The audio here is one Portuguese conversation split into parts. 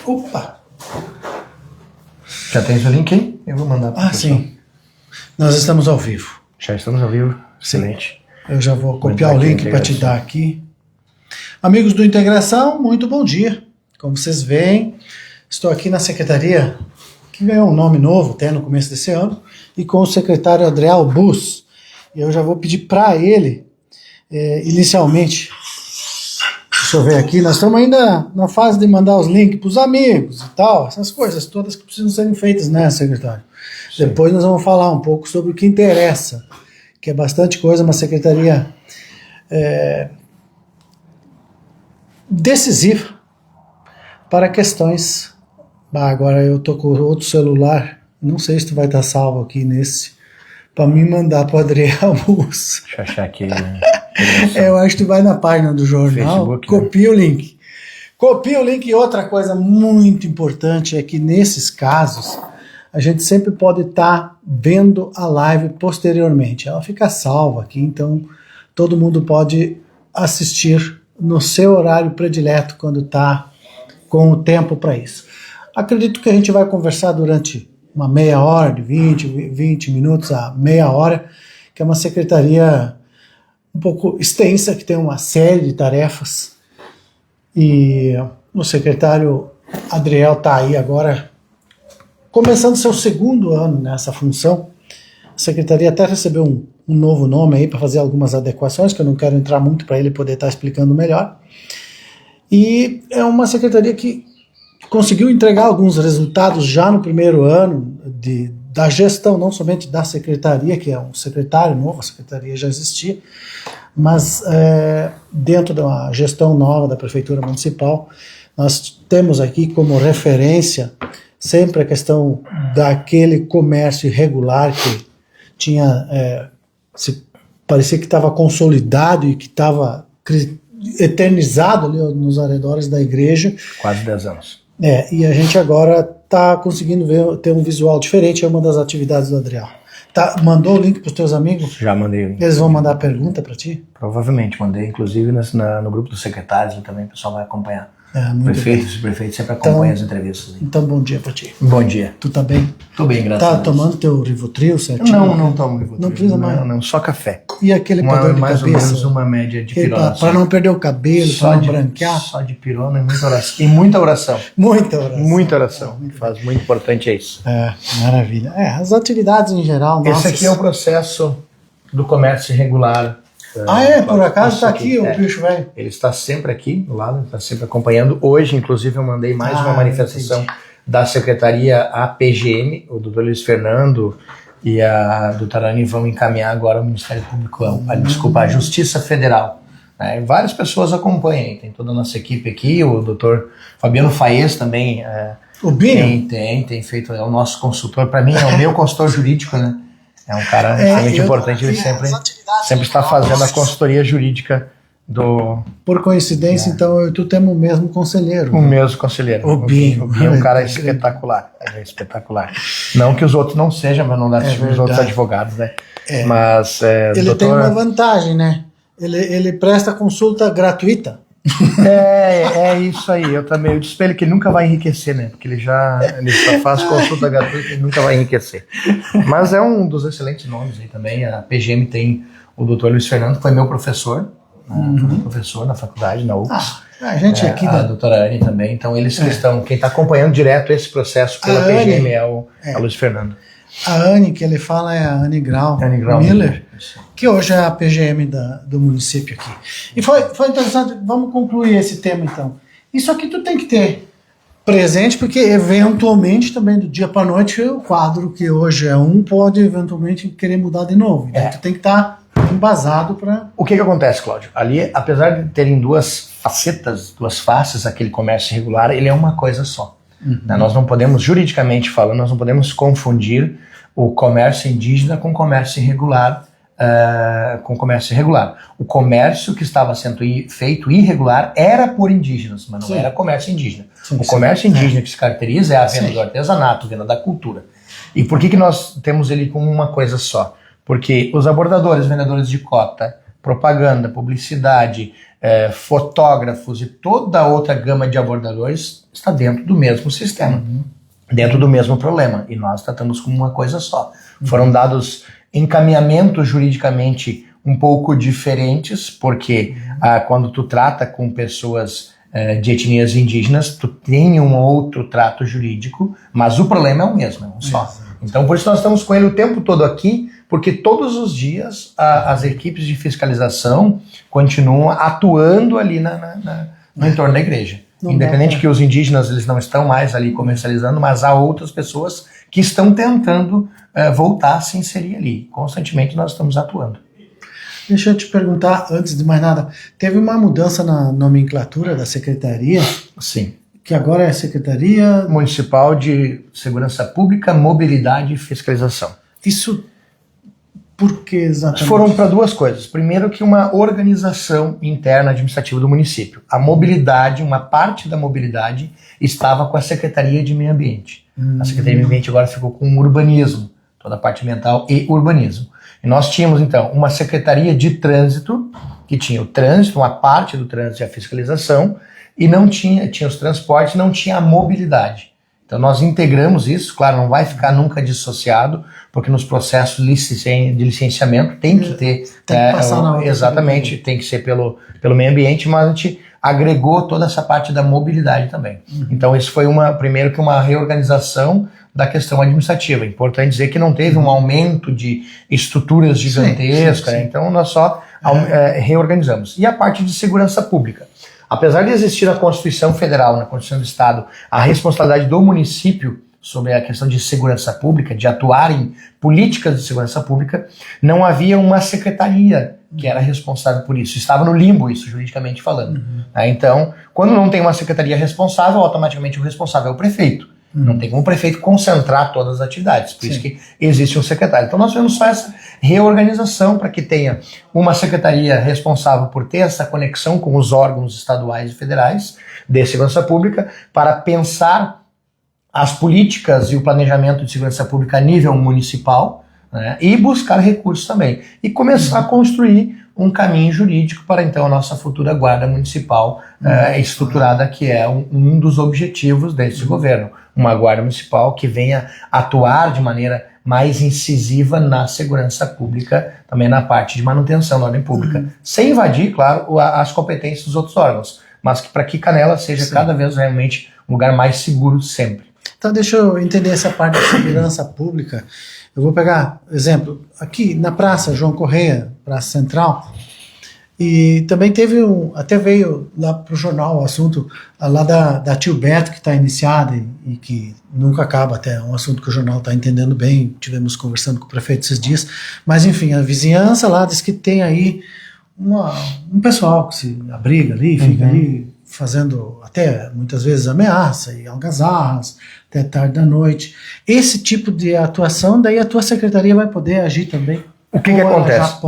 Opa! Já tem o link aí? Eu vou mandar para sim. Nós estamos ao vivo. Já estamos ao vivo? Excelente. Eu já vou copiar o link para te dar aqui. Amigos do Integração, muito bom dia. Como vocês veem, estou aqui na secretaria, que ganhou um nome novo até no começo desse ano, e com o secretário Adriel Bus. E eu já vou pedir para ele, inicialmente, deixa eu ver aqui, nós estamos ainda na fase de mandar os links para os amigos e tal, essas coisas todas que precisam serem feitas, né, secretário? Sim. Depois nós vamos falar um pouco sobre o que interessa, que é bastante coisa, uma secretaria decisiva para questões. Agora eu tô com outro celular, não sei se tu vai estar salvo aqui nesse, para me mandar para o Adriel Bus. Deixa eu achar aqui. Né? Eu acho que tu vai na página do jornal, Facebook, copia o link. Copia o link. E outra coisa muito importante é que nesses casos a gente sempre pode estar vendo a live posteriormente. Ela fica salva aqui, então todo mundo pode assistir no seu horário predileto quando está com o tempo para isso. Acredito que a gente vai conversar durante uma meia hora, de 20 minutos a meia hora, que é uma secretaria um pouco extensa, que tem uma série de tarefas, e o secretário Adriel está aí agora, começando seu segundo ano nessa função. A secretaria até recebeu um novo nome aí para fazer algumas adequações, que eu não quero entrar muito para ele poder estar explicando melhor. E é uma secretaria que conseguiu entregar alguns resultados já no primeiro ano da gestão, não somente da secretaria, que é um secretário novo, a secretaria já existia, mas dentro da gestão nova da Prefeitura Municipal, nós temos aqui como referência sempre a questão daquele comércio irregular que tinha, parecia que estava consolidado e que estava eternizado ali nos arredores da igreja. Quase 10 anos. E a gente agora está conseguindo ter um visual diferente, é uma das atividades do Adriel. Mandou o link para os teus amigos? Já mandei o link. Eles vão mandar pergunta para ti? Provavelmente, mandei, inclusive no grupo dos secretários também, o pessoal vai acompanhar. O prefeito sempre acompanha as entrevistas. Então, bom dia para ti. Bom dia. Tu tá bem? Tô bem, graças a Deus. Tá tomando teu Rivotril certinho? Não tomo Rivotril. Não precisa mais? Não, só café. E aquele para dor de mais cabeça? Mais ou menos uma média de pirona. Para não perder o cabelo, para não branquear? Só de pirona e muita oração. E muita oração. Muita oração. Muita oração. Faz muito importante é isso. Maravilha. As atividades em geral, nossas... Esse aqui é o processo do comércio irregular. Por acaso está aqui o bicho velho? Ele está sempre aqui do lado, está sempre acompanhando. Hoje, inclusive, eu mandei mais uma manifestação da Secretaria à PGM, o doutor Luiz Fernando e a doutora Anne vão encaminhar agora ao Ministério Público, a Justiça Federal. Várias pessoas acompanham, tem toda a nossa equipe aqui, o doutor Fabiano Faes também. O Binho? Tem feito, é o nosso consultor, para mim é o meu consultor jurídico, né? É um cara extremamente importante, ele sempre está fazendo a consultoria jurídica do... Por coincidência, então, eu e tu temos o mesmo conselheiro. O mesmo conselheiro. O Binho. O Binho é um cara espetacular. Ele é espetacular. Não que os outros não sejam, mas não dá os outros advogados, né? Mas... ele tem uma vantagem, né? Ele presta consulta gratuita. É isso aí. Eu disse pra ele que ele nunca vai enriquecer, né? Porque ele só faz consulta gratuita e ele nunca vai enriquecer. Mas é um dos excelentes nomes aí também. A PGM tem o doutor Luiz Fernando, que foi meu professor, professor na faculdade, na UFS. A gente aqui a doutora Anne também. Então eles que estão, quem está acompanhando direto esse processo pela PGM é o Luiz Fernando. A Anne que ele fala é a Anne Grau Miller, que hoje é a PGM do município aqui. E foi interessante, vamos concluir esse tema então. Isso aqui tu tem que ter presente, porque eventualmente também do dia para noite o quadro que hoje é pode eventualmente querer mudar de novo. Então tu tem que estar embasado para... O que acontece, Cláudio? Ali, apesar de terem duas facetas, duas faces, aquele comércio irregular, ele é uma coisa só. Nós não podemos, juridicamente falando, nós não podemos confundir o comércio indígena com o comércio irregular. O comércio que estava sendo feito irregular era por indígenas, mas não era comércio indígena. O comércio indígena que se caracteriza é a venda do artesanato, a venda da cultura. E por que nós temos ele como uma coisa só? Porque os abordadores, vendedores de cota, propaganda, publicidade, fotógrafos e toda a outra gama de abordadores está dentro do mesmo sistema, dentro do mesmo problema, e nós tratamos como uma coisa só. Foram dados encaminhamentos juridicamente um pouco diferentes, porque quando tu trata com pessoas de etnias indígenas, tu tem um outro trato jurídico, mas o problema é o mesmo, é um só. Então, por isso nós estamos com ele o tempo todo aqui, porque todos os dias as equipes de fiscalização continuam atuando ali no entorno da igreja. Independente que os indígenas eles não estão mais ali comercializando, mas há outras pessoas que estão tentando voltar a se inserir ali. Constantemente nós estamos atuando. Deixa eu te perguntar, antes de mais nada, teve uma mudança na nomenclatura da secretaria? Sim. Que agora é a Secretaria Municipal de Segurança Pública, Mobilidade e Fiscalização. Isso por que exatamente? Foram para duas coisas. Primeiro, que uma organização interna administrativa do município. A mobilidade, uma parte da mobilidade, estava com a Secretaria de Meio Ambiente. A Secretaria de Meio Ambiente agora ficou com o urbanismo, toda a parte ambiental e urbanismo. E nós tínhamos, então, uma Secretaria de Trânsito, que tinha o trânsito, uma parte do trânsito e a fiscalização, e não tinha os transportes, não tinha a mobilidade. Então nós integramos isso, claro, não vai ficar nunca dissociado, porque nos processos de licenciamento tem que ter... Tem que passar na outra. Exatamente, tem que ser pelo meio ambiente, mas a gente agregou toda essa parte da mobilidade também. Então isso foi primeiro que uma reorganização da questão administrativa. Importante dizer que não teve um aumento de estruturas gigantescas, sim. Então nós só reorganizamos. E a parte de segurança pública. Apesar de existir na Constituição Federal, na Constituição do Estado, a responsabilidade do município sobre a questão de segurança pública, de atuar em políticas de segurança pública, não havia uma secretaria que era responsável por isso. Estava no limbo isso, juridicamente falando. Então, quando não tem uma secretaria responsável, automaticamente o responsável é o prefeito. Não tem como o prefeito concentrar todas as atividades, por isso que existe um secretário. Então nós fizemos só essa reorganização para que tenha uma secretaria responsável por ter essa conexão com os órgãos estaduais e federais de segurança pública, para pensar as políticas e o planejamento de segurança pública a nível municipal, né, e buscar recursos também. E começar a construir um caminho jurídico para então a nossa futura guarda municipal estruturada, que é um dos objetivos desse governo. Uma guarda municipal que venha atuar de maneira mais incisiva na segurança pública, também na parte de manutenção da ordem pública, sem invadir, claro, as competências dos outros órgãos, mas que para que Canela seja cada vez realmente um lugar mais seguro sempre. Então deixa eu entender essa parte de segurança pública. Eu vou pegar, exemplo, aqui na Praça João Correia, Praça Central, e também teve até veio lá para o jornal o assunto lá da Tio Beto, que está iniciada e que nunca acaba, até é um assunto que o jornal está entendendo bem, tivemos conversando com o prefeito esses dias, mas enfim, a vizinhança lá diz que tem aí um pessoal que se abriga ali, fica ali fazendo até muitas vezes ameaça e algazarras até tarde da noite. Esse tipo de atuação, daí a tua secretaria vai poder agir também? O que acontece?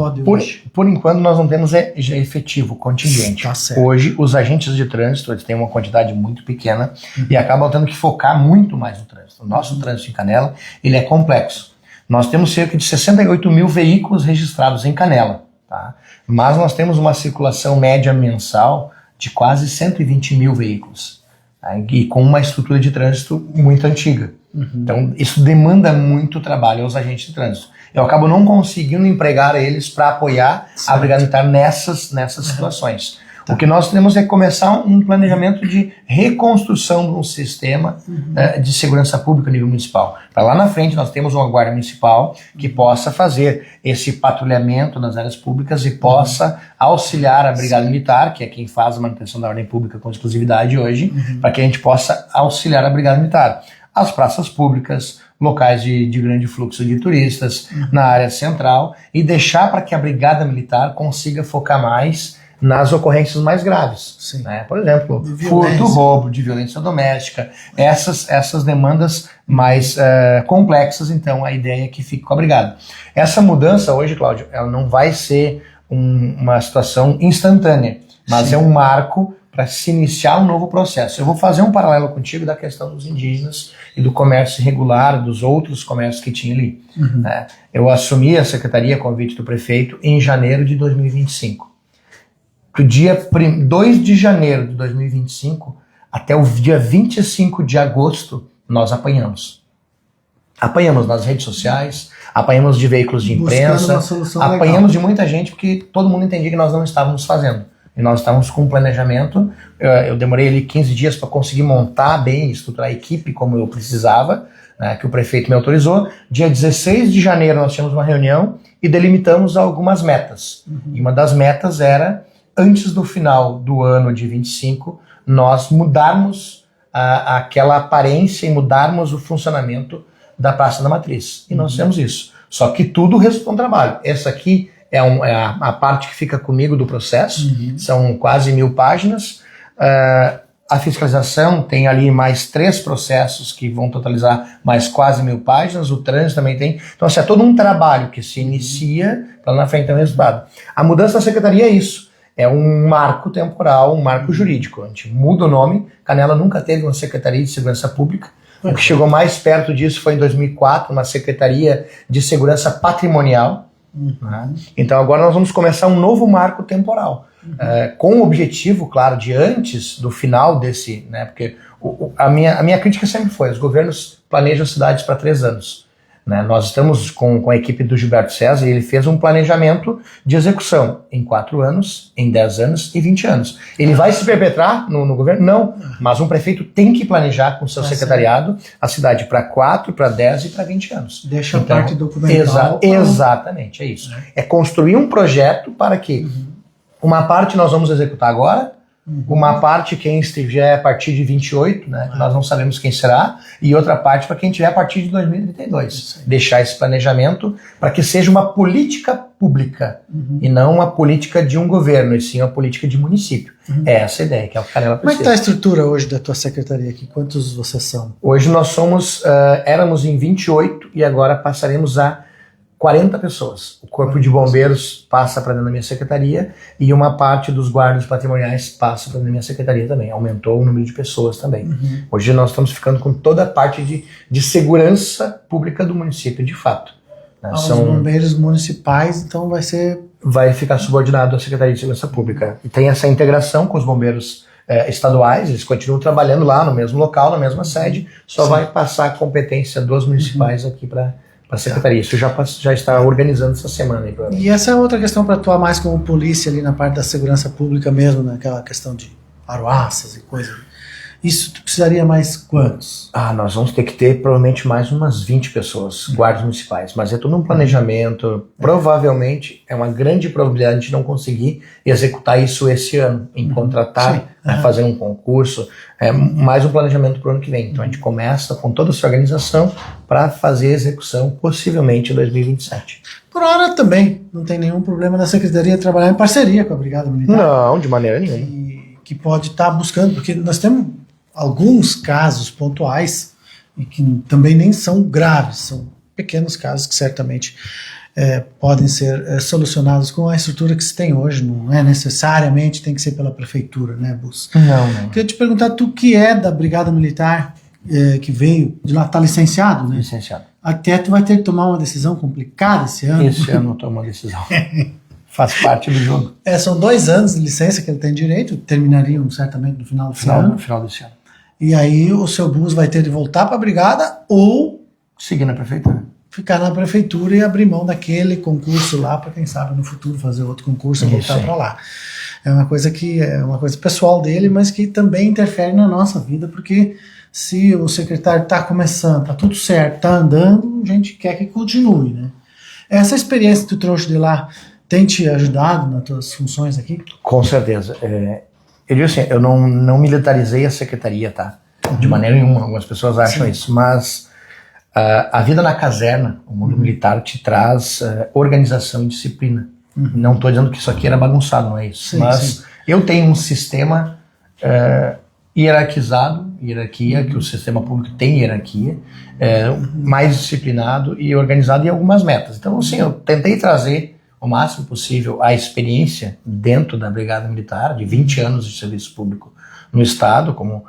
Por enquanto nós não temos efetivo, contingente. Tá certo. Hoje os agentes de trânsito eles têm uma quantidade muito pequena e acabam tendo que focar muito mais no trânsito. O nosso trânsito em Canela ele é complexo. Nós temos cerca de 68 mil veículos registrados em Canela, tá? Mas nós temos uma circulação média mensal de quase 120 mil veículos, tá? E com uma estrutura de trânsito muito antiga. Então isso demanda muito trabalho aos agentes de trânsito. Eu acabo não conseguindo empregar eles para apoiar a Brigada Militar nessas situações. O que nós temos é começar um planejamento de reconstrução de um sistema de segurança pública a nível municipal. Para lá na frente nós temos uma guarda municipal que possa fazer esse patrulhamento nas áreas públicas e possa auxiliar a Brigada Militar, que é quem faz a manutenção da ordem pública com exclusividade hoje, para que a gente possa auxiliar a Brigada Militar. As praças públicas, locais de grande fluxo de turistas, na área central, e deixar para que a Brigada Militar consiga focar mais nas ocorrências mais graves. Né? Por exemplo, furto, roubo, de violência doméstica, essas demandas mais complexas, então a ideia é que fique com a Brigada. Essa mudança hoje, Cláudio, ela não vai ser uma situação instantânea, mas é um marco para se iniciar um novo processo. Eu vou fazer um paralelo contigo da questão dos indígenas e do comércio irregular, dos outros comércios que tinha ali. Né? Eu assumi a secretaria a convite do prefeito em janeiro de 2025. Do dia 2 de janeiro de 2025 até o dia 25 de agosto, nós apanhamos. Apanhamos nas redes sociais, apanhamos de veículos de imprensa, apanhamos de muita gente, porque todo mundo entendia que nós não estávamos fazendo. E nós estávamos com um planejamento, eu demorei ali 15 dias para conseguir montar bem, estruturar a equipe como eu precisava, né, que o prefeito me autorizou. Dia 16 de janeiro nós tínhamos uma reunião e delimitamos algumas metas. E uma das metas era, antes do final do ano de 25, nós mudarmos aquela aparência e mudarmos o funcionamento da Praça da Matriz. E nós fizemos isso. Só que tudo resultou um trabalho. Essa aqui é a parte que fica comigo do processo. São quase 1000 páginas. A fiscalização tem ali mais 3 processos que vão totalizar mais quase 1000 páginas. O trânsito também tem. Então, assim, é todo um trabalho que se inicia para lá na frente ter um resultado. A mudança da secretaria é isso. É um marco temporal, um marco jurídico. A gente muda o nome. Canela nunca teve uma Secretaria de Segurança Pública. O que chegou mais perto disso foi em 2004, uma Secretaria de Segurança Patrimonial. Né? Então agora nós vamos começar um novo marco temporal. Com o objetivo, claro, de antes do final desse... Né, porque a minha crítica sempre foi, os governos planejam cidades para 3 anos. Né? Nós estamos com a equipe do Gilberto César e ele fez um planejamento de execução em 4 anos, em 10 anos e 20 anos. Ele vai se perpetrar no governo? Não, mas um prefeito tem que planejar com seu secretariado a cidade para 4, para 10 e para 20 anos. Deixa então, a parte documental. Exatamente, é isso. É construir um projeto para que uma parte nós vamos executar agora, uma parte quem estiver a partir de 28, né, que nós não sabemos quem será, e outra parte para quem estiver a partir de 2032. Deixar esse planejamento para que seja uma política pública e não uma política de um governo, e sim uma política de município. É essa a ideia, que é o que a Canela precisa. Como é que está a estrutura hoje da tua secretaria aqui? Quantos vocês são? Hoje nós somos, éramos em 28 e agora passaremos a 40 pessoas. O Corpo de Bombeiros passa para dentro da minha secretaria e uma parte dos guardas patrimoniais passa para dentro da minha secretaria também. Aumentou o número de pessoas também. Hoje nós estamos ficando com toda a parte de segurança pública do município, de fato. São os bombeiros municipais, então vai ficar subordinado à Secretaria de Segurança Pública. E tem essa integração com os bombeiros estaduais, eles continuam trabalhando lá no mesmo local, na mesma sede, só vai passar a competência dos municipais aqui para a secretaria. Isso já está organizando essa semana. Aí, e essa é outra questão para atuar mais como polícia ali na parte da segurança pública mesmo, naquela questão de aruaças e coisas. Isso tu precisaria mais quantos? Nós vamos ter que ter provavelmente mais umas 20 pessoas, guardas municipais, mas é tudo um planejamento. Provavelmente é uma grande probabilidade de não conseguir executar isso esse ano, em contratar, fazer um concurso, mais um planejamento para o ano que vem. Então a gente começa com toda essa organização para fazer a execução possivelmente em 2027. Por hora também, não tem nenhum problema da Secretaria trabalhar em parceria com a Brigada Militar. Não, de maneira nenhuma. E que pode estar buscando, porque nós temos alguns casos pontuais e que também nem são graves, são pequenos casos que certamente podem ser solucionados com a estrutura que se tem hoje, não é necessariamente tem que ser pela prefeitura, né, Bus? Não. Queria te perguntar, tu que é da Brigada Militar, que veio de lá, está licenciado, né? Licenciado. Até tu vai ter que tomar uma decisão complicada esse ano. Esse ano eu tomo uma decisão. Faz parte do jogo. São 2 anos de licença que ele tem direito, terminariam certamente no final desse ano. No final desse ano. E aí o seu Bus vai ter de voltar para a brigada ou seguir na prefeitura. Ficar na prefeitura e abrir mão daquele concurso lá para quem sabe no futuro fazer outro concurso e voltar para lá. É uma coisa que é uma coisa pessoal dele, mas que também interfere na nossa vida, porque se o secretário está começando, está tudo certo, está andando, a gente quer que continue, né? Essa experiência que tu trouxe de lá tem te ajudado nas tuas funções aqui? Com certeza. Eu digo assim, eu não militarizei a secretaria, tá? De maneira nenhuma, algumas pessoas acham isso, mas a vida na caserna, o mundo militar te traz organização e disciplina. Não estou dizendo que isso aqui era bagunçado, não é isso. Mas eu tenho um sistema hierarquizado, que o sistema público tem hierarquia, mais disciplinado e organizado em algumas metas. Então, assim, eu tentei trazer o máximo possível a experiência dentro da Brigada Militar, de 20 anos de serviço público no Estado, como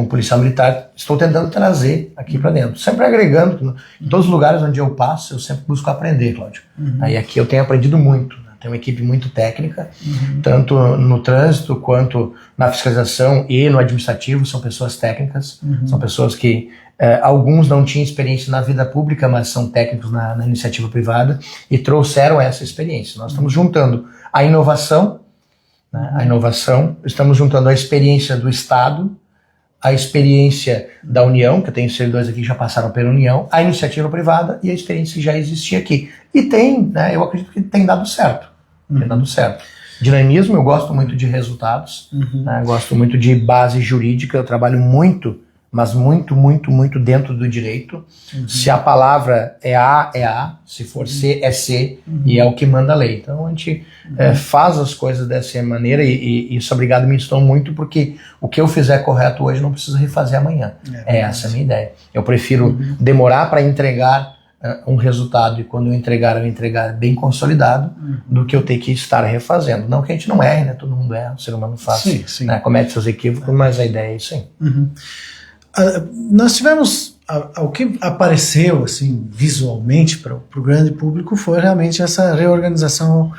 policial militar, estou tentando trazer aqui para dentro, sempre agregando. Em todos os lugares onde eu passo, eu sempre busco aprender, Cláudio. E aqui eu tenho aprendido muito, né? Tenho uma equipe muito técnica, tanto no trânsito quanto na fiscalização e no administrativo, são pessoas técnicas, são pessoas que alguns não tinham experiência na vida pública, mas são técnicos na iniciativa privada e trouxeram essa experiência. Nós estamos juntando a inovação, estamos juntando a experiência do Estado, a experiência da União, que eu tenho servidores aqui que já passaram pela União, a iniciativa privada e a experiência que já existia aqui. E tem, eu acredito que tem dado certo. Tem dado certo. Dinamismo, eu gosto muito de resultados, gosto muito de base jurídica, eu trabalho muito, mas muito, muito, muito dentro do direito. Se a palavra é A, se for C, é C, e é o que manda a lei. Então a gente faz as coisas dessa maneira e isso a Brigada me ensinou muito, porque o que eu fizer correto hoje não precisa refazer amanhã. Essa é a minha ideia. Eu prefiro demorar para entregar um resultado, e quando eu entregar bem consolidado, do que eu ter que estar refazendo. Não que a gente não erre, né? Todo mundo erra, o ser humano faz, comete seus equívocos, mas a ideia é isso aí. Nós tivemos, o que apareceu assim visualmente para o grande público foi realmente essa reorganização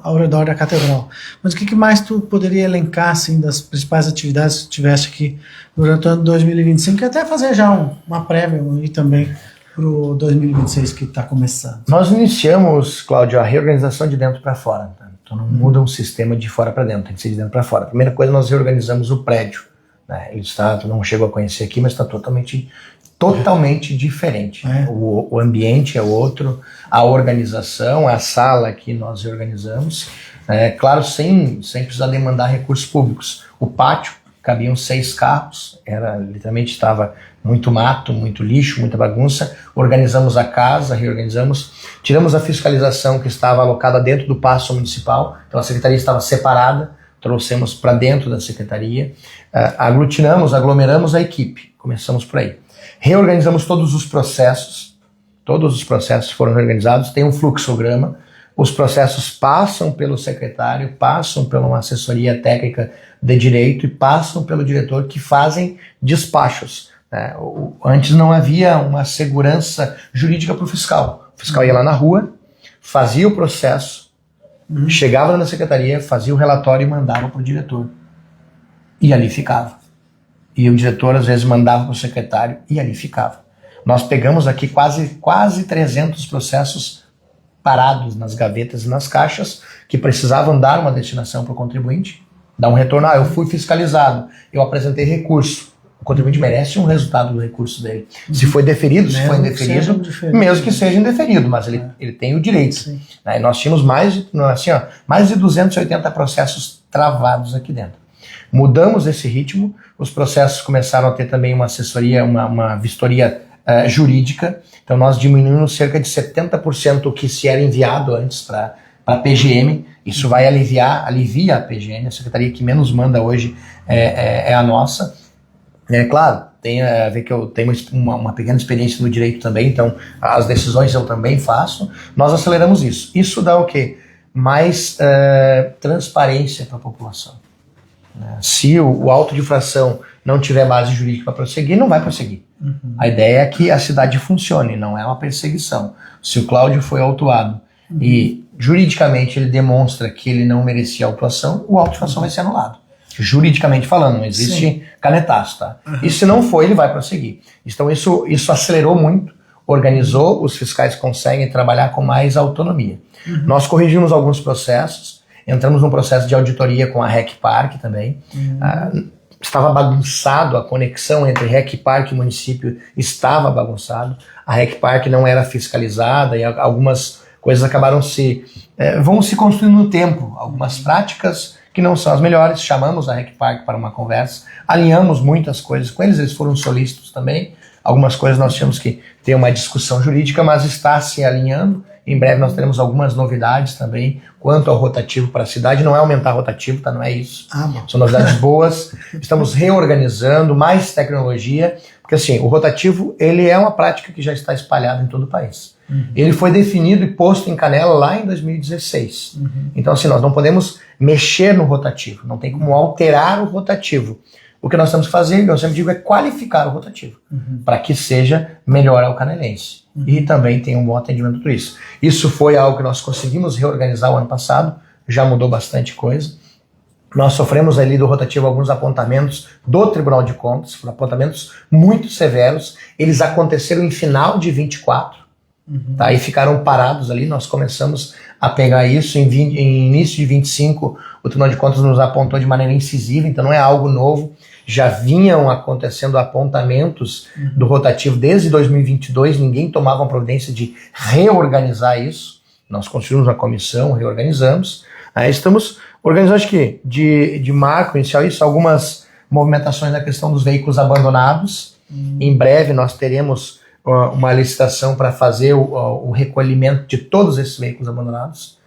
ao redor da catedral. Mas o que mais tu poderia elencar assim, das principais atividades que tiveste aqui durante o ano de 2025 e até fazer já uma prévia e também para o 2026 que está começando? Nós iniciamos, Cláudio, a reorganização de dentro para fora. Tá? Então não muda um sistema de fora para dentro, tem que ser de dentro para fora. A primeira coisa, nós reorganizamos o prédio. Ele está, tu não chegou a conhecer aqui, mas está totalmente diferente. O ambiente é outro, a organização, a sala que nós reorganizamos, claro, sem precisar demandar recursos públicos. O pátio, cabiam 6 carros, literalmente estava muito mato, muito lixo, muita bagunça. Organizamos a casa, reorganizamos, tiramos a fiscalização que estava alocada dentro do Paço Municipal, então a secretaria estava separada, trouxemos para dentro da secretaria, aglomeramos a equipe, começamos por aí. Reorganizamos todos os processos foram reorganizados, tem um fluxograma, os processos passam pelo secretário, passam pela uma assessoria técnica de direito e passam pelo diretor, que fazem despachos. Antes não havia uma segurança jurídica para o fiscal. O fiscal ia lá na rua, fazia o processo, chegava na secretaria, fazia o relatório e mandava para o diretor. E ali ficava. E o diretor às vezes mandava para o secretário e ali ficava. Nós pegamos aqui quase 300 processos parados nas gavetas e nas caixas, que precisavam dar uma destinação para o contribuinte, dar um retorno. Eu fui fiscalizado, eu apresentei recurso. O contribuinte merece um resultado do recurso dele. Se foi deferido, se foi indeferido, mesmo que seja indeferido, mas ele tem o direito. Nós tínhamos mais de 280 processos travados aqui dentro. Mudamos esse ritmo, os processos começaram a ter também uma assessoria, uma vistoria jurídica, então nós diminuímos cerca de 70% o que se era enviado antes para a PGM. Isso vai alivia a PGM, a secretaria que menos manda hoje é a nossa. Claro, tem a ver que eu tenho uma pequena experiência no direito também, então as decisões eu também faço. Nós aceleramos isso. Isso dá o quê? Mais transparência para a população. Se o auto de infração não tiver base jurídica para prosseguir, não vai prosseguir. A ideia é que a cidade funcione, não é uma perseguição. Se o Cláudio foi autuado e juridicamente ele demonstra que ele não merecia autuação, o auto de infração vai ser anulado. Juridicamente falando, não existe canetaço, tá? E se não for, ele vai prosseguir. Então isso acelerou muito, organizou, os fiscais conseguem trabalhar com mais autonomia. Nós corrigimos alguns processos, entramos num processo de auditoria com a REC Park também. Estava bagunçado, a conexão entre REC Park e município estava bagunçado. A REC Park não era fiscalizada e algumas coisas acabaram vão se construindo no tempo. Algumas práticas que não são as melhores, chamamos a REC Park para uma conversa, alinhamos muitas coisas com eles, eles foram solícitos também. Algumas coisas nós tínhamos que ter uma discussão jurídica, mas está se alinhando Em breve nós teremos algumas novidades também quanto ao rotativo para a cidade. Não é aumentar rotativo, tá? Não é isso. São novidades boas. Estamos reorganizando, mais tecnologia, porque assim, o rotativo ele é uma prática que já está espalhada em todo o país. Ele foi definido e posto em Canela lá em 2016. Então assim, nós não podemos mexer no rotativo, não tem como alterar o rotativo. O que nós temos que fazer, eu sempre digo, é qualificar o rotativo, para que seja melhor ao canelense. E também tenha um bom atendimento do turista. Isso foi algo que nós conseguimos reorganizar o ano passado, já mudou bastante coisa. Nós sofremos ali do rotativo alguns apontamentos do Tribunal de Contas, foram apontamentos muito severos, eles aconteceram em final de 24, tá? E ficaram parados ali, nós começamos a pegar isso em início de 25, o Tribunal de Contas nos apontou de maneira incisiva, então não é algo novo, já vinham acontecendo apontamentos do rotativo desde 2022, ninguém tomava uma providência de reorganizar isso, nós construímos uma comissão, reorganizamos, aí estamos organizando, acho que de marco inicial isso, algumas movimentações na questão dos veículos abandonados, em breve nós teremos uma licitação para fazer o recolhimento de todos esses veículos abandonados.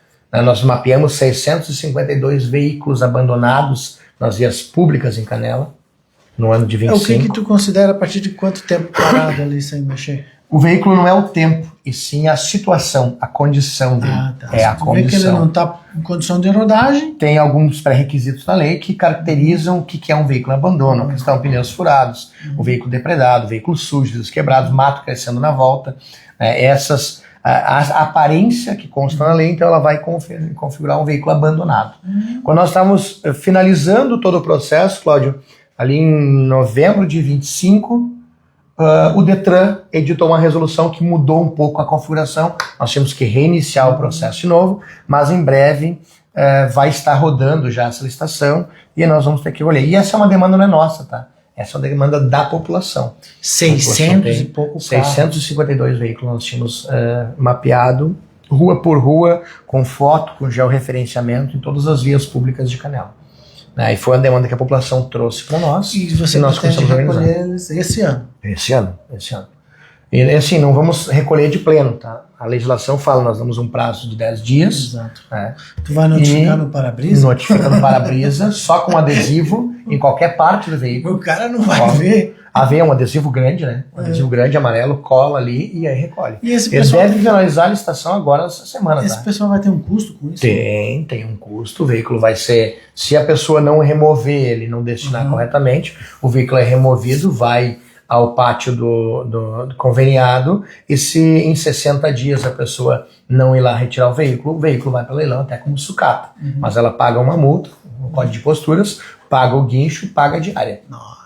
Nós mapeamos 652 veículos abandonados nas vias públicas em Canela, no ano de 25. O que tu considera a partir de quanto tempo parado ali sem mexer? O veículo não é o tempo, e sim a situação, a condição dele. É a condição. Vê que ele não está em condição de rodagem. Tem alguns pré-requisitos na lei que caracterizam o que é um veículo em abandono. A questão pneus furados, o veículo depredado, veículos sujos, quebrados, mato crescendo na volta. A aparência que consta na lei, então ela vai configurar um veículo abandonado. Quando nós estávamos finalizando todo o processo, Cláudio, ali em novembro de 25, o Detran editou uma resolução que mudou um pouco a configuração. Nós tínhamos que reiniciar o processo de novo, mas em breve vai estar rodando já essa licitação e nós vamos ter que olhar. E essa é uma demanda, não é nossa, tá? Essa é uma demanda da população. 600 e pouco carros. 652 veículos nós tínhamos mapeado, rua por rua, com foto, com georreferenciamento em todas as vias públicas de Canela. E foi uma demanda que a população trouxe para nós. E você nós começamos a recolher esse ano? Esse ano. E assim, não vamos recolher de pleno, tá? A legislação fala, nós damos um prazo de 10 dias. Exato. Tu vai notificar no para-brisa? Notifica no para-brisa, só com adesivo em qualquer parte do veículo. O cara não vai ver. É um adesivo grande, né? Um adesivo grande, amarelo, cola ali e aí recolhe. E esse pessoal deve finalizar a licitação agora essa semana. Esse pessoal vai ter um custo com isso? Tem um custo. O veículo vai ser, se a pessoa não remover ele, não destinar corretamente, o veículo é removido, vai ao pátio do conveniado, e se em 60 dias a pessoa não ir lá retirar o veículo vai para leilão até como sucata. Mas ela paga uma multa, um código de posturas, paga o guincho e paga a diária.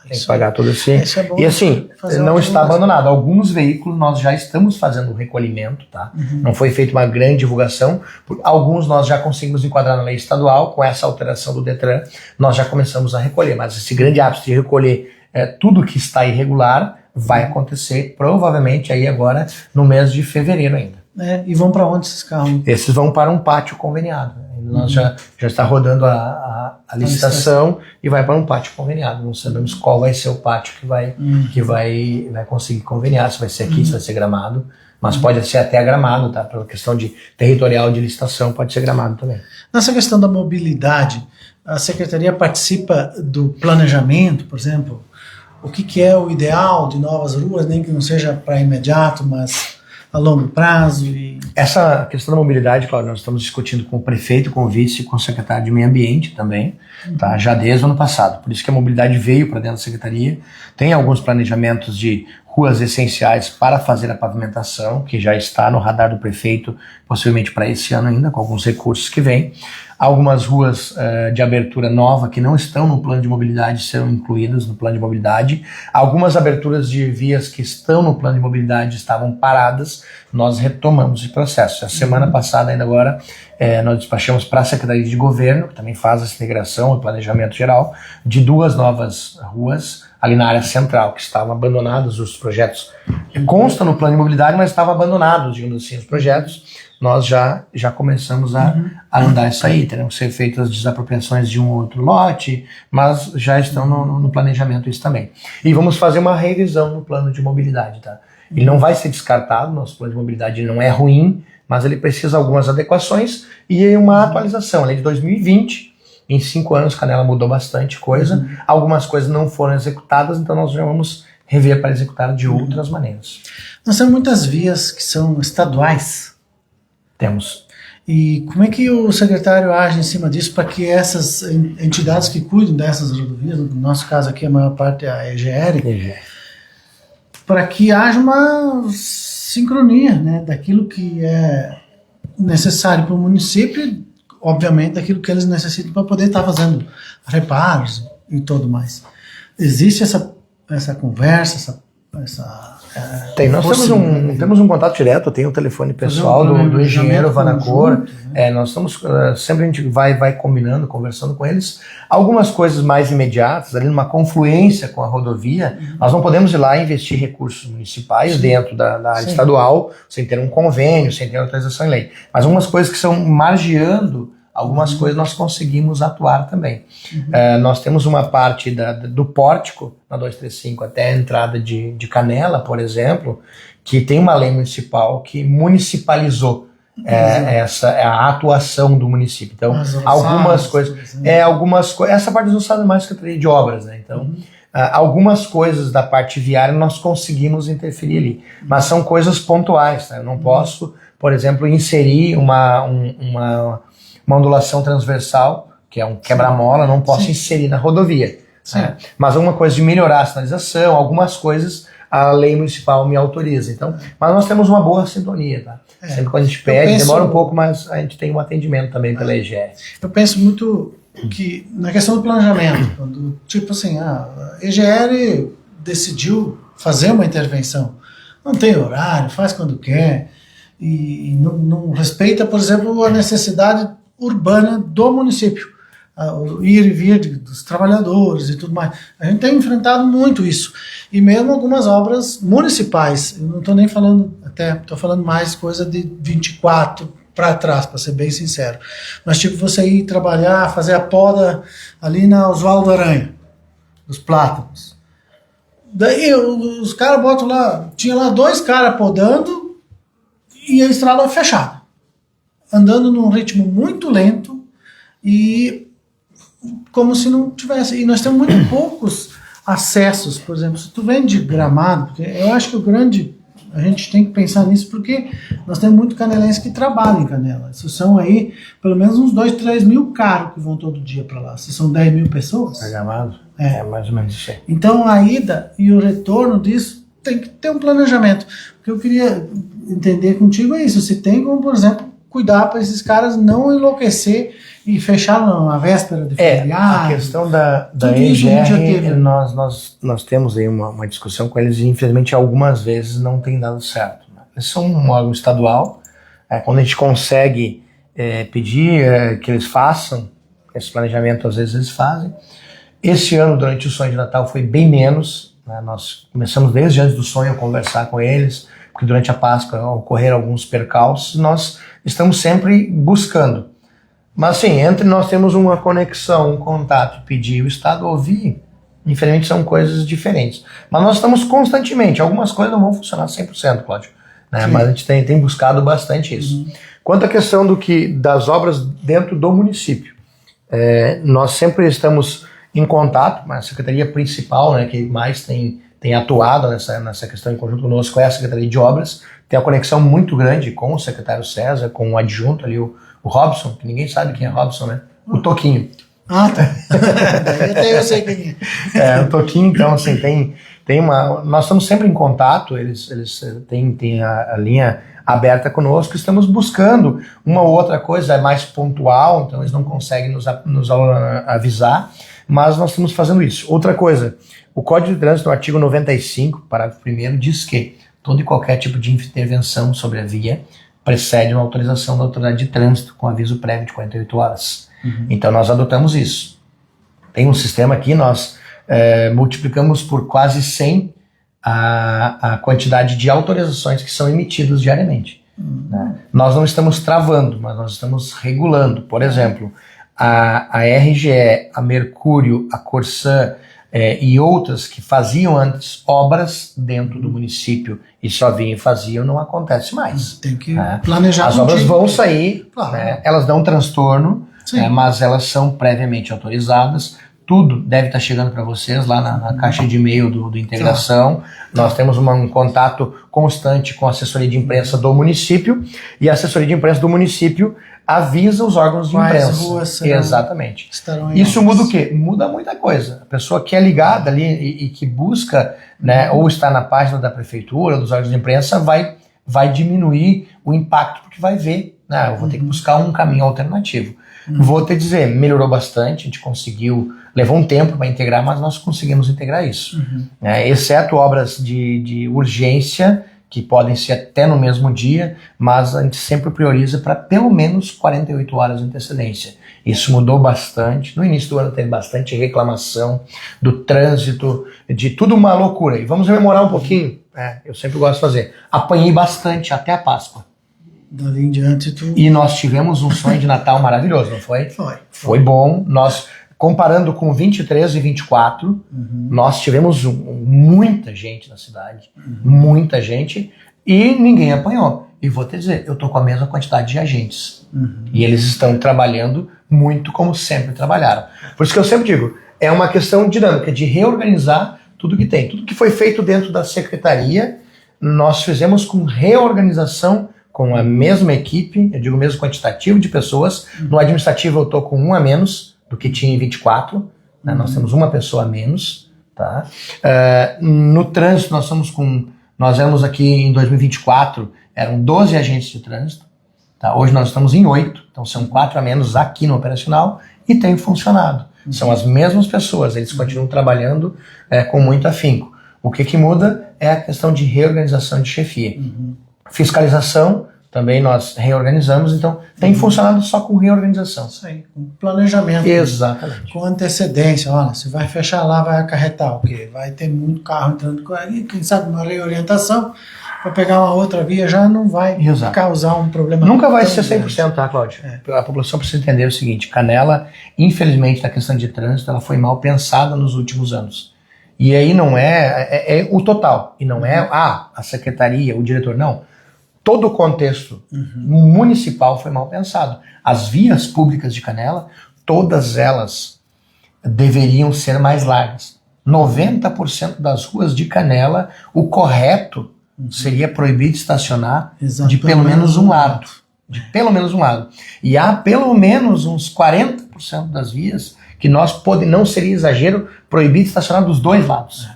Tem que pagar tudo assim. E assim, não está abandonado. Alguns veículos nós já estamos fazendo o recolhimento, tá? Não foi feita uma grande divulgação. Alguns nós já conseguimos enquadrar na lei estadual, com essa alteração do Detran, nós já começamos a recolher. Mas esse grande hábito de recolher tudo que está irregular vai acontecer provavelmente aí agora no mês de fevereiro ainda. E vão para onde esses carros? Esses vão para um pátio conveniado. Nós já está rodando a licitação e vai para um pátio conveniado. Não sabemos qual vai ser o pátio que vai conseguir conveniar, se vai ser aqui, se vai ser Gramado, mas pode ser até Gramado, tá? Pela questão de territorial de licitação, pode ser Gramado também. Nessa questão da mobilidade, a Secretaria participa do planejamento, por exemplo, o que é o ideal de novas ruas, nem que não seja para imediato, mas a longo prazo? Essa questão da mobilidade, claro, nós estamos discutindo com o prefeito, com o vice e com o secretário de Meio Ambiente também, tá? Já desde o ano passado. Por isso que a mobilidade veio para dentro da secretaria. Tem alguns planejamentos de ruas essenciais para fazer a pavimentação, que já está no radar do prefeito, possivelmente para esse ano ainda, com alguns recursos que vêm. Algumas ruas de abertura nova que não estão no plano de mobilidade serão incluídas no plano de mobilidade. Algumas aberturas de vias que estão no plano de mobilidade estavam paradas, nós retomamos esse processo. A semana passada, ainda agora, nós despachamos para a Secretaria de Governo, que também faz essa integração e planejamento geral, de 2 novas ruas ali na área central, que estavam abandonados os projetos. Consta no plano de mobilidade, mas estavam abandonados, digamos assim, os projetos. Nós já começamos a andar isso aí. Terão que ser feitas as desapropriações de um ou outro lote, mas já estão no planejamento isso também. E vamos fazer uma revisão no plano de mobilidade, tá? Ele não vai ser descartado, nosso plano de mobilidade não é ruim, mas ele precisa de algumas adequações e uma atualização. Ele é de 2020, em 5 anos Canela mudou bastante coisa, algumas coisas não foram executadas, então nós já vamos rever para executar de outras maneiras. Nós temos muitas vias que são estaduais. Temos. E como é que o secretário age em cima disso para que essas entidades que cuidam dessas rodovias, no nosso caso aqui a maior parte é a EGR, para que haja uma sincronia, né, daquilo que é necessário para o município, obviamente daquilo que eles necessitam para poder estar fazendo reparos e tudo mais. Existe essa conversa, nós temos um contato direto, tem o telefone pessoal do engenheiro Vanacor, nós estamos, sempre a gente vai combinando, conversando com eles, algumas coisas mais imediatas, ali numa confluência com a rodovia, nós não podemos ir lá e investir recursos municipais dentro da área estadual, sem ter um convênio, sem ter autorização em lei, mas algumas coisas que são margeando, algumas coisas nós conseguimos atuar também. Nós temos uma parte do pórtico, na 235, até a entrada de Canela, por exemplo, que tem uma lei municipal que municipalizou a atuação do município. Então, algumas coisas... essa parte não sabe mais que de obras, né? Então, algumas coisas da parte viária nós conseguimos interferir ali. Mas são coisas pontuais, tá? Eu não posso, por exemplo, inserir uma ondulação transversal, que é um quebra-mola, não posso inserir na rodovia. Mas alguma coisa de melhorar a sinalização, algumas coisas a lei municipal me autoriza. Então, mas nós temos uma boa sintonia, tá? Sempre quando a gente pede, demora um pouco, mas a gente tem um atendimento também pela EGR. Eu penso muito que na questão do planejamento, quando, tipo assim, a EGR decidiu fazer uma intervenção, não tem horário, faz quando quer, e não respeita, por exemplo, a necessidade urbana do município, o ir e vir dos trabalhadores e tudo mais. A gente tem enfrentado muito isso. E mesmo algumas obras municipais, eu não estou nem falando, estou falando mais coisa de 24 para trás, para ser bem sincero. Mas tipo, você ir trabalhar, fazer a poda ali na Oswaldo Aranha, dos plátanos. Daí os caras botam lá, tinha lá 2 caras podando e a estrada fechada, andando num ritmo muito lento e como se não tivesse. E nós temos muito poucos acessos, por exemplo, se tu vem de Gramado, porque eu acho que a gente tem que pensar nisso, porque nós temos muito canelense que trabalham em Canela. Isso são aí pelo menos uns 2-3 mil carros que vão todo dia para lá. Se são 10 mil pessoas. Gramado? É mais ou menos isso aí. Então a ida e o retorno disso tem que ter um planejamento. O que eu queria entender contigo é isso. Se tem como, por exemplo, cuidar para esses caras não enlouquecer e fechar na véspera de feriado. A questão da EGR, nós temos aí uma discussão com eles e infelizmente algumas vezes não tem dado certo. Né? Eles são um órgão estadual, quando a gente consegue pedir que eles façam, esse planejamento às vezes eles fazem. Esse ano, durante o sonho de Natal, foi bem menos. Né? Nós começamos desde antes do sonho a conversar com eles, porque durante a Páscoa ocorreram alguns percalços, nós estamos sempre buscando. Mas sim, entre nós temos uma conexão, um contato, pedir o Estado ouvir, infelizmente são coisas diferentes. Mas nós estamos constantemente, algumas coisas não vão funcionar 100%, Cláudio, né? Mas a gente tem buscado bastante isso. Quanto à questão das obras dentro do município, nós sempre estamos em contato, mas a Secretaria Principal, né, que mais tem atuado nessa questão em conjunto conosco é a Secretaria de Obras, tem uma conexão muito grande com o secretário César, com o adjunto ali, o Robson, que ninguém sabe quem é Robson, né? O Toquinho. Ah, tá. Daí até eu sei quem é. O Toquinho, então, assim, nós estamos sempre em contato, eles têm a linha aberta conosco, estamos buscando uma ou outra coisa mais pontual, então eles não conseguem nos avisar, mas nós estamos fazendo isso. Outra coisa, o Código de Trânsito, no artigo 95, parágrafo 1º, diz que todo e qualquer tipo de intervenção sobre a via precede uma autorização da autoridade de trânsito com aviso prévio de 48 horas. Então nós adotamos isso. Tem um sistema aqui, nós multiplicamos por quase 100 a quantidade de autorizações que são emitidas diariamente. Né? Nós não estamos travando, mas nós estamos regulando. Por exemplo, a RGE, a Mercúrio, a Corsã, e outras que faziam antes obras dentro do município e só vinham e faziam, não acontece mais. Tem que planejar. As obras vão sair, claro. Elas dão transtorno, mas elas são previamente autorizadas. Tudo deve estar chegando para vocês lá na caixa de e-mail do Integração. Nós temos um contato constante com a assessoria de imprensa do município, e a assessoria de imprensa do município avisa os órgãos de imprensa. Ruas Exatamente. Isso muda o quê? Muda muita coisa. A pessoa que é ligada ali e que busca, né, ou está na página da prefeitura, dos órgãos de imprensa, vai diminuir o impacto, porque vai ver, eu vou ter que buscar um caminho alternativo. Vou te dizer, melhorou bastante, a gente conseguiu, levou um tempo para integrar, mas nós conseguimos integrar isso. Exceto obras de urgência, que podem ser até no mesmo dia, mas a gente sempre prioriza para pelo menos 48 horas de antecedência. Isso mudou bastante. No início do ano teve bastante reclamação do trânsito, de tudo uma loucura. E vamos rememorar um pouquinho, eu sempre gosto de fazer. Apanhei bastante até a Páscoa. Dali em diante E nós tivemos um sonho de Natal maravilhoso, não foi? Foi bom. Nós, comparando com 23 e 24, nós tivemos muita gente na cidade, muita gente, e ninguém apanhou. E vou te dizer, eu tô com a mesma quantidade de agentes. E eles estão trabalhando muito como sempre trabalharam. Por isso que eu sempre digo, é uma questão dinâmica de reorganizar tudo que tem. Tudo que foi feito dentro da secretaria, nós fizemos com reorganização, com a mesma equipe, eu digo mesmo quantitativo de pessoas. No administrativo eu estou com um a menos do que tinha em 24, né? Nós temos uma pessoa a menos, tá? No trânsito nós éramos aqui em 2024, eram 12 agentes de trânsito, tá? Hoje nós estamos em 8, então são 4 a menos aqui no operacional e tem funcionado. São as mesmas pessoas, eles continuam trabalhando com muito afinco. O que muda é a questão de reorganização de chefia. Fiscalização, também nós reorganizamos, então tem funcionado só com reorganização. Isso aí, com planejamento. Exatamente. Com antecedência, olha, se vai fechar lá, vai acarretar o quê? Vai ter muito carro entrando com aí, quem sabe uma reorientação, para pegar uma outra via já não vai causar um problema. Nunca vai ser 100%, tá, Cláudio? A população precisa entender o seguinte, Canela, infelizmente, na questão de trânsito, ela foi mal pensada nos últimos anos. E aí não é o total, e não é a secretaria, o diretor, não. Todo o contexto municipal foi mal pensado. As vias públicas de Canela, todas elas deveriam ser mais largas. 90% das ruas de Canela, o correto seria proibir de estacionar de pelo menos um lado. De pelo menos um lado. E há pelo menos uns 40% das vias que não seria exagero proibir de estacionar dos dois lados.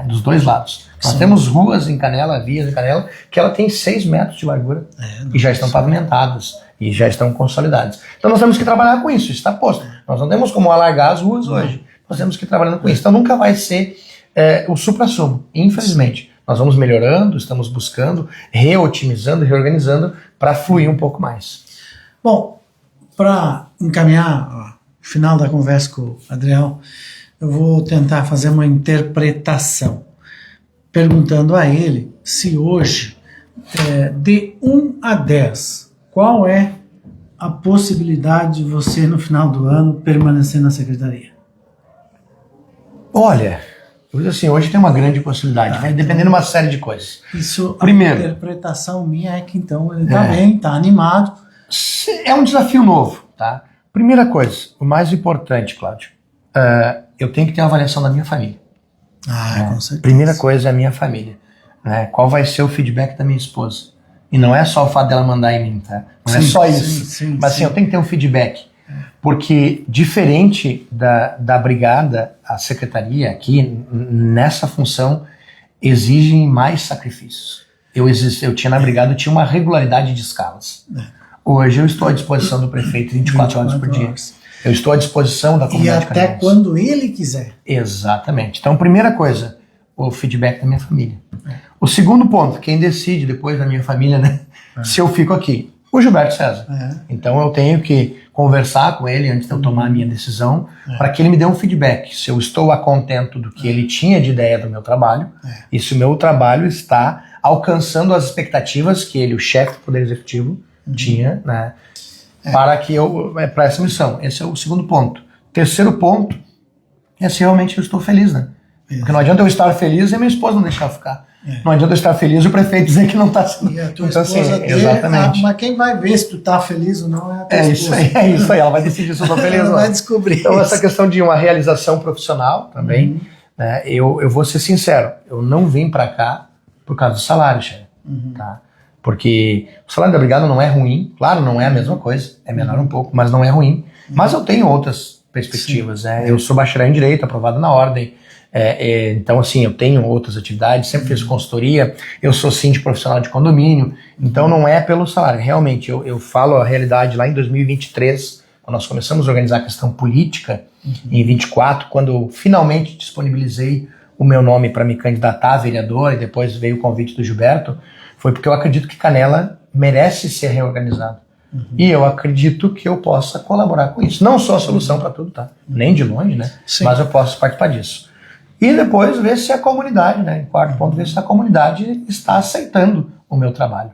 Dos dois lados. Nós temos ruas em Canela, vias em Canela, que ela tem 6 metros de largura e já estão pavimentadas e já estão consolidadas. Então nós temos que trabalhar com isso está posto. Nós não temos como alargar as ruas hoje. Nós temos que ir trabalhando com isso. Então nunca vai ser o suprassumo, infelizmente. Nós vamos melhorando, estamos buscando, reotimizando, reorganizando para fluir um pouco mais. Bom, para encaminhar o final da conversa com o Adriel, eu vou tentar fazer uma interpretação, perguntando a ele se hoje, de 1 a 10, qual é a possibilidade de você, no final do ano, permanecer na secretaria? Olha, assim, hoje tem uma grande possibilidade, vai depender de uma série de coisas. Primeiro, a interpretação minha é que então ele está bem, está animado. É um desafio novo, tá? Primeira coisa, o mais importante, Cláudio, eu tenho que ter uma avaliação da minha família. Com certeza. Primeira coisa é a minha família. Qual vai ser o feedback da minha esposa? E não é só o fato dela mandar em mim, tá? Não é só isso. Mas assim, eu tenho que ter um feedback. Porque diferente da brigada, a secretaria aqui, nessa função, exige mais sacrifícios. Eu tinha na brigada, eu tinha uma regularidade de escalas. Hoje eu estou à disposição do prefeito 24 horas por dia. Eu estou à disposição da comunidade canadense. E até quando ele quiser. Exatamente. Então, primeira coisa, o feedback da minha família. O segundo ponto, quem decide depois da minha família, né, se eu fico aqui? O Gilberto César. Então eu tenho que conversar com ele antes de eu tomar a minha decisão, para que ele me dê um feedback. Se eu estou a contento do que ele tinha de ideia do meu trabalho, e se o meu trabalho está alcançando as expectativas que ele, o chefe do Poder Executivo, tinha, né, para essa missão. Esse é o segundo ponto. Terceiro ponto, é se realmente eu estou feliz, né? Porque não adianta eu estar feliz e minha esposa não deixar eu ficar. Não adianta eu estar feliz e o prefeito dizer que não está sendo. E a tua esposa exatamente. Mas quem vai ver se tu tá feliz ou não é a tua esposa. É isso aí, ela vai decidir se eu estou feliz ou não. Ela vai descobrir. Então essa questão de uma realização profissional também, né, eu vou ser sincero, eu não vim para cá por causa do salário, chefe, tá? Porque o salário da brigada não é ruim, claro, não é a mesma coisa, é menor um pouco, mas não é ruim. Mas eu tenho outras perspectivas, né? Eu sou bacharel em Direito, aprovado na ordem, então assim, eu tenho outras atividades, sempre fiz consultoria, eu sou síndico profissional de condomínio, então não é pelo salário, realmente, eu falo a realidade lá em 2023, quando nós começamos a organizar a questão política, em 24, quando eu finalmente disponibilizei o meu nome para me candidatar a vereador, e depois veio o convite do Gilberto, foi porque eu acredito que Canela merece ser reorganizado. E eu acredito que eu possa colaborar com isso. Não sou a solução para tudo, tá? Nem de longe, né? Sim. Mas eu posso participar disso. E depois ver se a comunidade, né? Em quarto ponto, ver se a comunidade está aceitando o meu trabalho.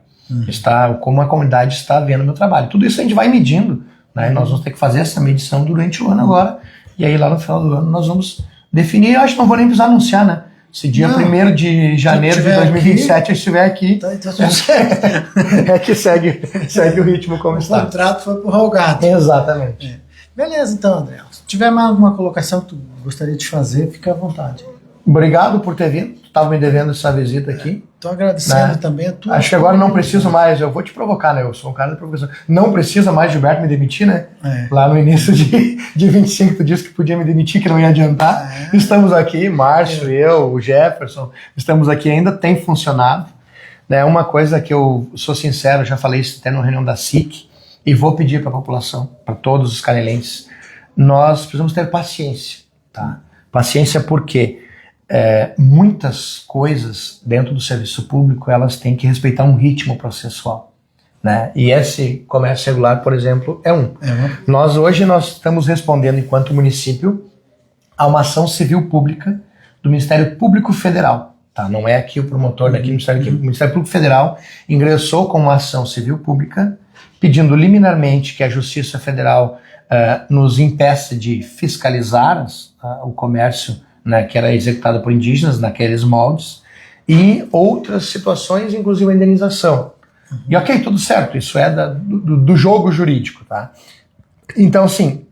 Como a comunidade está vendo o meu trabalho. Tudo isso a gente vai medindo, né? Nós vamos ter que fazer essa medição durante o ano agora. E aí lá no final do ano nós vamos definir. Eu acho que não vou nem precisar anunciar, né? Se dia 1º de janeiro de 2027 eu estiver aqui, é que segue o ritmo como está. O contrato foi pro Rolgado. Exatamente. Beleza, então, André. Se tiver mais alguma colocação que tu gostaria de fazer, fica à vontade. Obrigado por ter vindo. Tu estava me devendo essa visita aqui. Estou agradecendo também a tua. Acho que agora não preciso mais, eu vou te provocar, né? Eu sou um cara de provocação. Não precisa mais Gilberto me demitir, né? Lá no início de 25 tu disse que podia me demitir, que não ia adiantar. Estamos aqui, Márcio, eu, o Jefferson, estamos aqui ainda, tem funcionado. Né? Uma coisa que eu sou sincero, já falei isso até na reunião da SIC, e vou pedir para a população, para todos os canelenses, nós precisamos ter paciência, tá? Paciência porque muitas coisas dentro do serviço público, elas têm que respeitar um ritmo processual, né? E esse comércio regular, por exemplo, é um. Hoje nós estamos respondendo, enquanto município, a uma ação civil pública do Ministério Público Federal. Tá? Não é aqui o promotor daqui, o Ministério Público Federal ingressou com uma ação civil pública pedindo liminarmente que a Justiça Federal nos impeça de fiscalizar o comércio, né, que era executado por indígenas naqueles moldes, e outras situações, inclusive a indenização. E ok, tudo certo, isso é do jogo jurídico. Tá? Então, assim,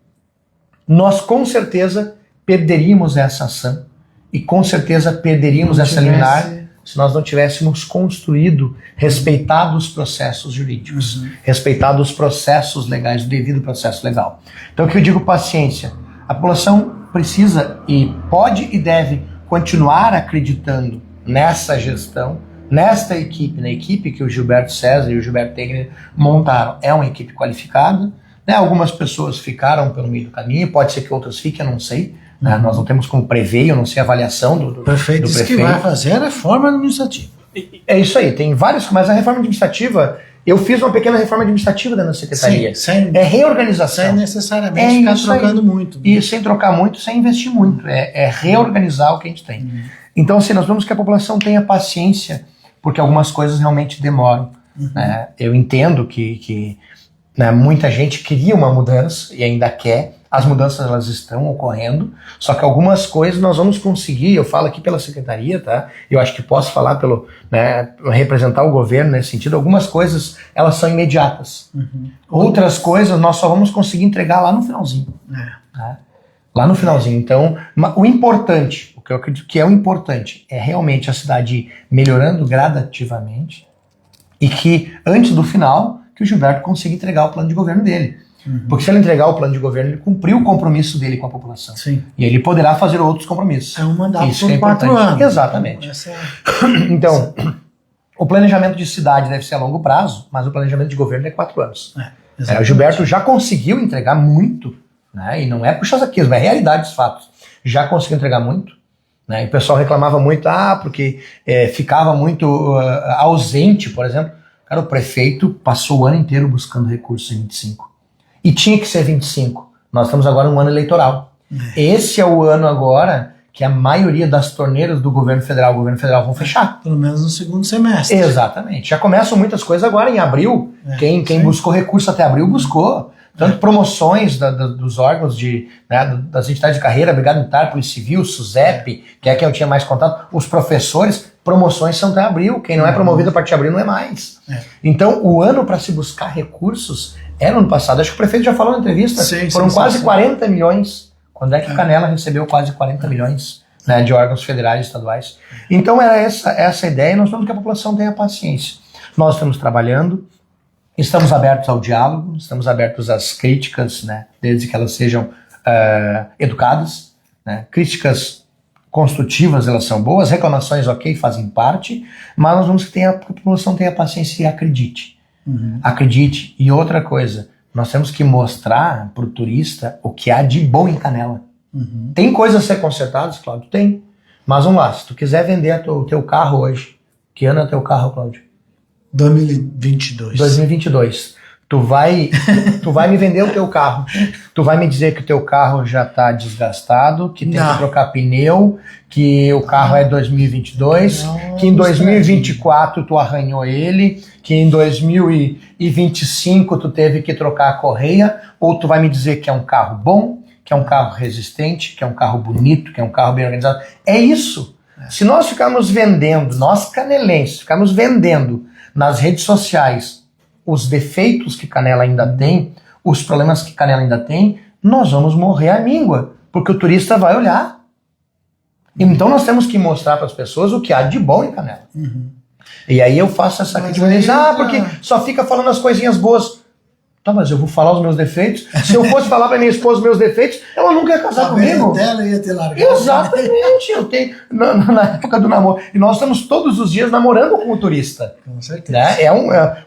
nós com certeza perderíamos essa ação e com certeza perderíamos essa liminar se nós não tivéssemos construído, respeitado os processos jurídicos, respeitado os processos legais, o devido processo legal. Então, o que eu digo, paciência. A população precisa e pode e deve continuar acreditando nessa gestão, nesta equipe, na equipe que o Gilberto César e o Gilberto Tegner montaram. É uma equipe qualificada, né? Algumas pessoas ficaram pelo meio do caminho, pode ser que outras fiquem, eu não sei. Nós não temos como prever, eu não sei a avaliação do prefeito. Disse que vai fazer a reforma administrativa. É isso aí, tem vários, mas a reforma administrativa, eu fiz uma pequena reforma administrativa dentro da secretaria. Sim, é reorganização. Sem necessariamente ficar trocando muito. E sem trocar muito, sem investir muito. É reorganizar o que a gente tem. Então, assim, nós vemos que a população tenha paciência, porque algumas coisas realmente demoram. Né? Eu entendo que né, muita gente queria uma mudança e ainda quer. As mudanças elas estão ocorrendo, só que algumas coisas nós vamos conseguir, eu falo aqui pela secretaria, tá? Eu acho que posso falar pelo, né, representar o governo nesse sentido, algumas coisas elas são imediatas. Outras coisas nós só vamos conseguir entregar lá no finalzinho. Tá? Lá no finalzinho. Então, o importante, o que eu acredito que é o importante, é realmente a cidade ir melhorando gradativamente e que antes do final, que o Gilberto consiga entregar o plano de governo dele. Porque se ele entregar o plano de governo, ele cumpriu o compromisso dele com a população. Sim. E ele poderá fazer outros compromissos. É um mandato Isso por 4 anos. Exatamente. Então, o planejamento de cidade deve ser a longo prazo, mas o planejamento de governo é 4 anos. O Gilberto já conseguiu entregar muito, né? E não é puxa-saquismo, é realidade dos fatos. Já conseguiu entregar muito. Né? E o pessoal reclamava muito, porque ficava muito ausente, por exemplo. Cara, o prefeito passou o ano inteiro buscando recursos em 25. E tinha que ser 25. Nós estamos agora em um ano eleitoral. Esse é o ano agora que a maioria das torneiras do governo federal vão fechar. Pelo menos no segundo semestre. Exatamente. Já começam muitas coisas agora em abril. Quem buscou recurso até abril buscou. Tanto promoções dos órgãos das entidades de carreira, Brigada Militar, Polícia Civil, SUSEP, que é quem eu tinha mais contato, os professores, promoções são até abril. Quem não é promovido a partir de abril não é mais. Então, o ano para se buscar recursos era no ano passado. Acho que o prefeito já falou na entrevista, foram quase 40 milhões. Quando é que o Canela recebeu quase 40 milhões de órgãos federais e estaduais? Então, era essa a ideia, e nós vamos que a população tenha paciência. Nós estamos trabalhando, estamos abertos ao diálogo, estamos abertos às críticas, desde que elas sejam educadas. Críticas construtivas, elas são boas, reclamações, ok, fazem parte, mas nós vamos que a população tenha paciência e acredite. Acredite. E outra coisa, nós temos que mostrar para o turista o que há de bom em Canela. Tem coisas a ser consertadas, Cláudio? Tem. Mas vamos lá, se tu quiser vender o teu carro hoje, que ano é teu carro, Cláudio? 2022. 2022. Tu vai me vender o teu carro. Tu vai me dizer que o teu carro já está desgastado, que tem que trocar pneu, que o carro é 2022, que em 2024 tu arranhou ele, que em 2025 tu teve que trocar a correia, ou tu vai me dizer que é um carro bom, que é um carro resistente, que é um carro bonito, que é um carro bem organizado. É isso. Se nós ficarmos vendendo, nós canelenses, ficarmos vendendo nas redes sociais os defeitos que Canela ainda tem, os problemas que Canela ainda tem, nós vamos morrer à míngua, porque o turista vai olhar. Então nós temos que mostrar para as pessoas o que há de bom em Canela. E aí eu faço essa crítica, porque só fica falando as coisinhas boas. Tá, mas eu vou falar os meus defeitos. Se eu fosse falar pra minha esposa os meus defeitos, ela nunca ia casar comigo. Dela ia ter largado. Exatamente. Eu tenho, na época do namoro. E nós estamos todos os dias namorando com o turista. Com certeza.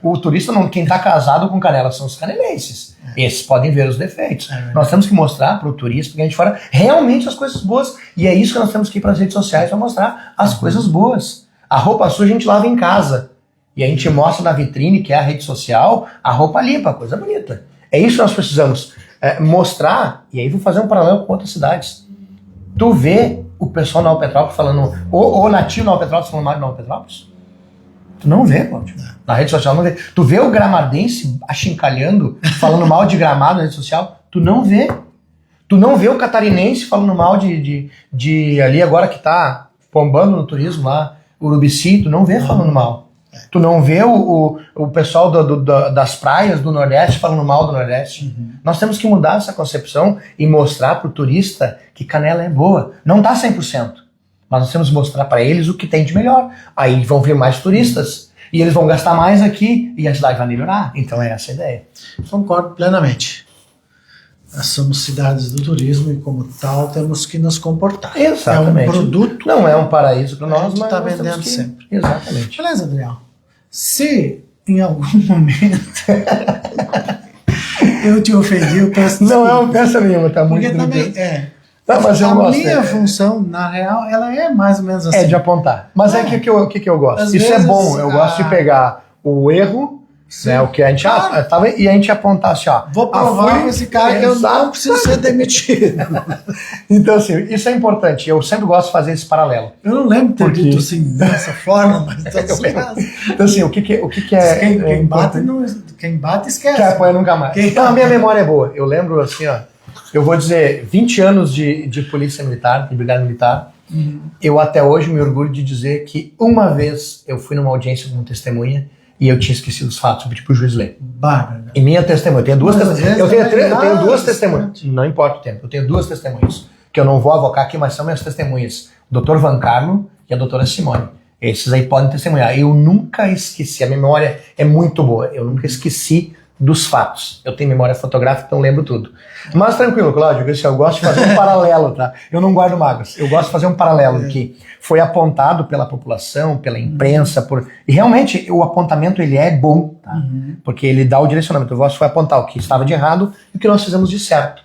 O turista, quem tá casado com Canela são os canelenses. Esses podem ver os defeitos. Nós temos que mostrar pro turista, que a gente fala realmente as coisas boas. E é isso que nós temos que ir pras redes sociais para mostrar as coisas boas. A roupa suja a gente lava em casa. E a gente mostra na vitrine, que é a rede social, a roupa limpa, a coisa bonita. É isso que nós precisamos mostrar, e aí vou fazer um paralelo com outras cidades. Tu vê o pessoal na Nova Petrópolis falando, ou nativo na Nova Petrópolis falando mal de Nova Petrópolis? Tu não vê, Cláudio. Na rede social não vê. Tu vê o gramadense achincalhando, falando mal de Gramado na rede social? Tu não vê. Tu não vê o catarinense falando mal de ali agora que tá bombando no turismo lá, Urubici, tu não vê falando mal. Tu não vê o pessoal das praias do Nordeste falando mal do Nordeste. Nós temos que mudar essa concepção e mostrar pro turista que Canela é boa. Não tá 100%, mas nós temos que mostrar para eles o que tem de melhor. Aí vão vir mais turistas e eles vão gastar mais aqui e a cidade vai melhorar. Então é essa a ideia. Concordo plenamente. Nós somos cidades do turismo e, como tal, temos que nos comportar. Exatamente. É um produto. Não é um paraíso para nós, mas está vendendo sempre. Exatamente. Beleza, Adriel? Se em algum momento eu te ofendi, eu peço desculpa. Não é ofensa nenhuma, tá muito porque também Não, mas eu gosto. A minha função, na real, ela é mais ou menos assim. É de apontar. Mas o que eu gosto? Às Isso vezes, é bom. Eu gosto de pegar o erro, o que a gente tava, e a gente apontar assim, ó. Vou provar com esse cara que eu não preciso ser demitido. Então, assim, isso é importante. Eu sempre gosto de fazer esse paralelo. Eu não lembro de ter dito assim dessa forma, mas então, assim, o que é. Quem bate esquece. Quem apanha nunca mais. Então, a minha memória é boa. Eu lembro, assim, ó. Eu vou dizer, 20 anos de polícia militar, de brigada militar. Eu até hoje me orgulho de dizer que uma vez eu fui numa audiência como testemunha e eu tinha esquecido os fatos, eu pedi pro juiz ler. Bárbara. E minha testemunha, eu tenho duas testemunhas. Eu tenho duas testemunhas. Não importa o tempo, eu tenho duas testemunhas. Que eu não vou avocar aqui, mas são minhas testemunhas. O Dr. Van Carlo e a doutora Simone. Esses aí podem testemunhar. Eu nunca esqueci, a memória é muito boa, eu nunca esqueci dos fatos. Eu tenho memória fotográfica, então lembro tudo. Mas tranquilo, Cláudio, eu gosto de fazer um paralelo, tá? Eu não guardo mágoas. Eu gosto de fazer um paralelo que foi apontado pela população, pela imprensa, e realmente o apontamento ele é bom, tá? Porque ele dá o direcionamento. O vosso foi apontar o que estava de errado e o que nós fizemos de certo.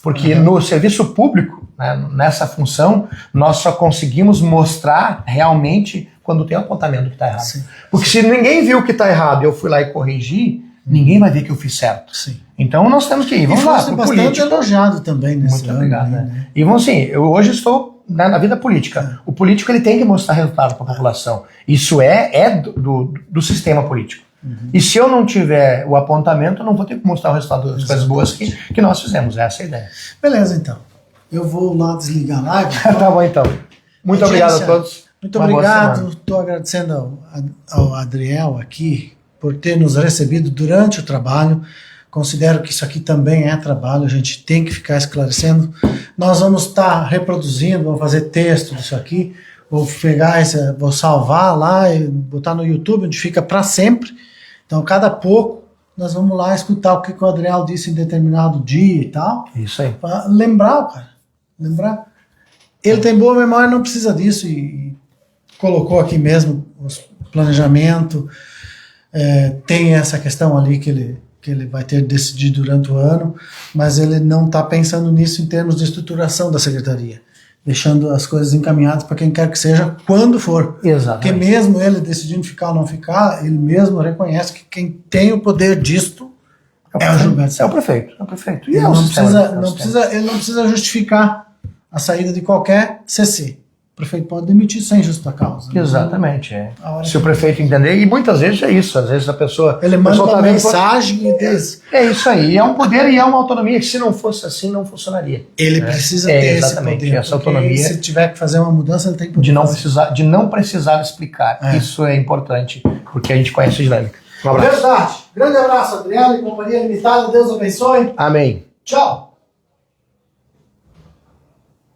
Porque no serviço público, nessa função, nós só conseguimos mostrar realmente quando tem o apontamento que está errado. Sim. Porque se ninguém viu que está errado e eu fui lá e corrigi, ninguém vai ver que eu fiz certo. Sim. Então nós temos que ir. Vamos lá, pro bastante político. Elogiado também nesse Muito obrigado. E vamos assim, eu hoje estou na vida política. O político ele tem que mostrar resultado para a população. Isso é do sistema político. E se eu não tiver o apontamento, eu não vou ter como mostrar o resultado das coisas boas que nós fizemos. Essa é a ideia. Beleza, então. Eu vou lá desligar a live. Tá bom, então. Muito obrigado a todos. Muito obrigado. Estou agradecendo ao Adriel aqui por ter nos recebido durante o trabalho. Considero que isso aqui também é trabalho, a gente tem que ficar esclarecendo. Nós vamos estar reproduzindo, vamos fazer texto disso aqui, vou pegar vou salvar lá e botar no YouTube, onde fica para sempre. Então, cada pouco, nós vamos lá escutar o que o Adriel disse em determinado dia e tal. Isso aí. Para lembrar, cara. Lembrar. Ele tem boa memória, não precisa disso, e colocou aqui mesmo o planejamento. Tem essa questão ali que ele vai ter de decidir durante o ano, mas ele não está pensando nisso em termos de estruturação da secretaria, deixando as coisas encaminhadas para quem quer que seja, quando for. Exatamente. Porque mesmo ele decidindo ficar ou não ficar, ele mesmo reconhece que quem tem o poder disto é o Gilberto Sá. É o prefeito. E Ele não precisa justificar a saída de qualquer CC. O prefeito pode demitir sem justa causa. Exatamente. Se o prefeito entender, e muitas vezes é isso, às vezes a pessoa... Ele manda uma mensagem e diz... É isso aí, é um poder e é uma autonomia que se não fosse assim, não funcionaria. Ele precisa ter esse poder, essa autonomia. Se tiver que fazer uma mudança, ele tem poder. De não precisar explicar. Isso é importante, porque a gente conhece a dinâmica. Um abraço. Verdade. Grande abraço, Adriano e Companhia Limitada. Deus abençoe. Amém. Tchau.